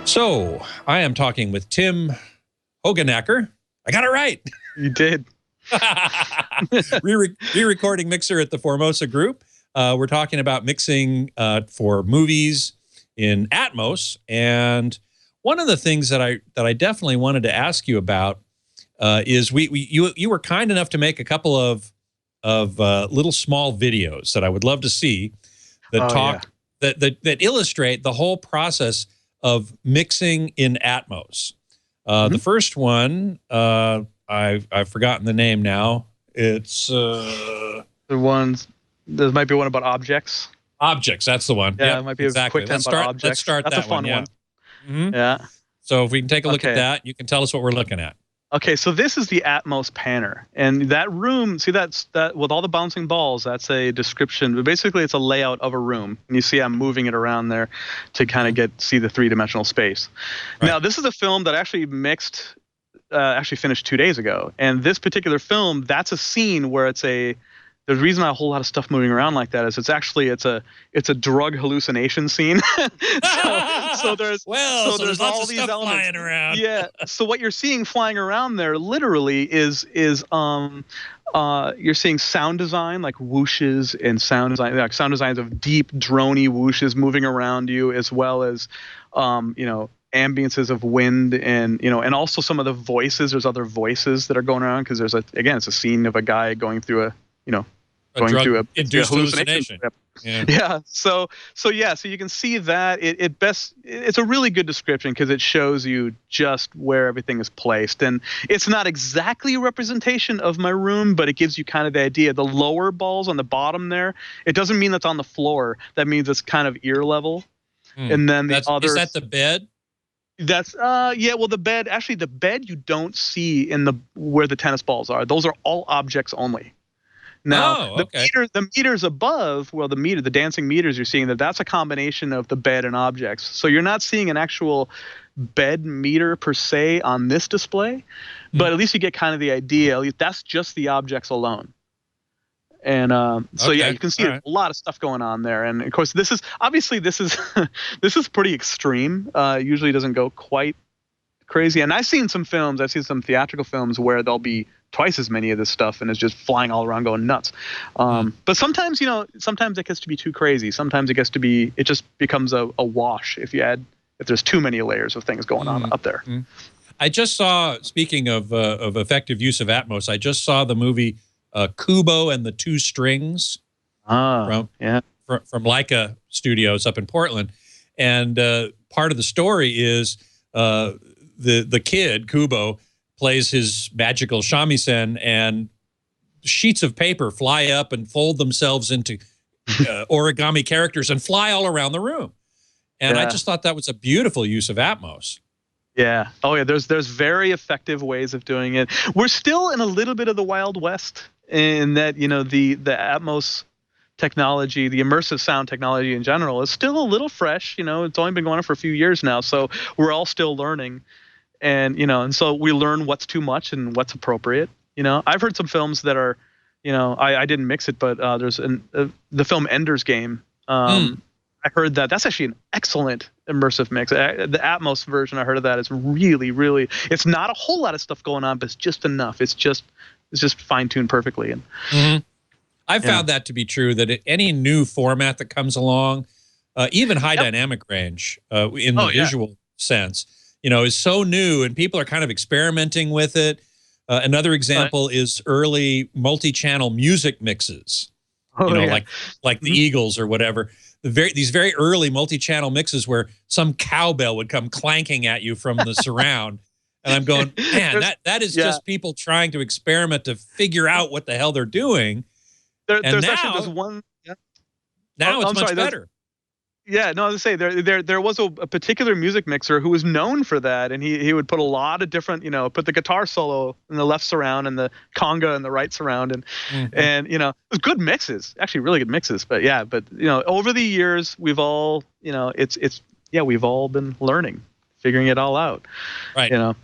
So I am talking with Tim Hoogenakker. I got it right. You did. Re-recording mixer at the Formosa Group. We're talking about mixing for movies in Atmos. And one of the things that I definitely wanted to ask you about is you were kind enough to make a couple of little small videos that I would love to see that that illustrate the whole process of mixing in Atmos. The first one, I've forgotten the name now. It's the ones. There might be one about objects. Objects. That's the one. Yeah, yep, it might be exactly. a quick time about objects. Let's start That's that a fun one. Yeah. Yeah. So if we can take a look at that, you can tell us what we're looking at. Okay, so this is the Atmos panner, and that room. See that with all the bouncing balls. That's a description. But basically, it's a layout of a room, and you see I'm moving it around there to kind of see the three-dimensional space. Right. Now, this is a film that actually mixed. Actually finished 2 days ago, and this particular film, that's a scene where the reason a whole lot of stuff moving around like that is it's a drug hallucination scene. so there's there's all these elements flying around. Yeah. So what you're seeing flying around there literally is you're seeing sound design, like whooshes and sound design, like sound designs of deep drony whooshes moving around you, as well as ambiances of wind and also some of the voices. There's other voices that are going around because it's a scene of a guy going through a hallucination. Yeah. So you can see that it's a really good description because it shows you just where everything is placed, and it's not exactly a representation of my room, but it gives you kind of the idea. The lower balls on the bottom there, it doesn't mean that's on the floor. That means it's kind of ear level. And then is that the bed? That's well, the bed you don't see where the tennis balls are. Those are all objects only. Now, the meters above, the dancing meters you're seeing, that's a combination of the bed and objects. So you're not seeing an actual bed meter per se on this display, but at least you get kind of the idea. At least that's just the objects alone. And you can see a lot of stuff going on there. And of course, this is this is pretty extreme. Usually doesn't go quite crazy. And I've seen some theatrical films where there'll be twice as many of this stuff and it's just flying all around going nuts. But sometimes it gets to be too crazy. Sometimes it just becomes a wash if there's too many layers of things going on up there. I just saw, speaking of effective use of Atmos, I just saw the movie Kubo and the Two Strings from Leica Studios up in Portland. And part of the story is the kid, Kubo, plays his magical shamisen, and sheets of paper fly up and fold themselves into origami characters and fly all around the room. And I just thought that was a beautiful use of Atmos. Yeah. Oh, yeah. There's very effective ways of doing it. We're still in a little bit of the Wild West in that, the Atmos technology, the immersive sound technology in general is still a little fresh. It's only been going on for a few years now. So we're all still learning. And so we learn what's too much and what's appropriate. I've heard some films that are, I didn't mix it, but there's the film Ender's Game. I heard that's actually an excellent immersive mix. The Atmos version I heard of that is really, really. It's not a whole lot of stuff going on, but it's just enough. It's just fine tuned perfectly. And I've found that to be true. That any new format that comes along, even high dynamic range in the visual sense, is so new, and people are kind of experimenting with it. Another example is early multi-channel music mixes. Like the Eagles or whatever. These very early multi-channel mixes where some cowbell would come clanking at you from the surround. And I'm going, man, that is just people trying to experiment to figure out what the hell they're doing. Now it's much better. Yeah, no, I was going to say there was a particular music mixer who was known for that, and he would put a lot of different, put the guitar solo in the left surround and the conga in the right surround, and it was good mixes, actually really good mixes. But over the years we've all we've all been learning, figuring it all out. Right.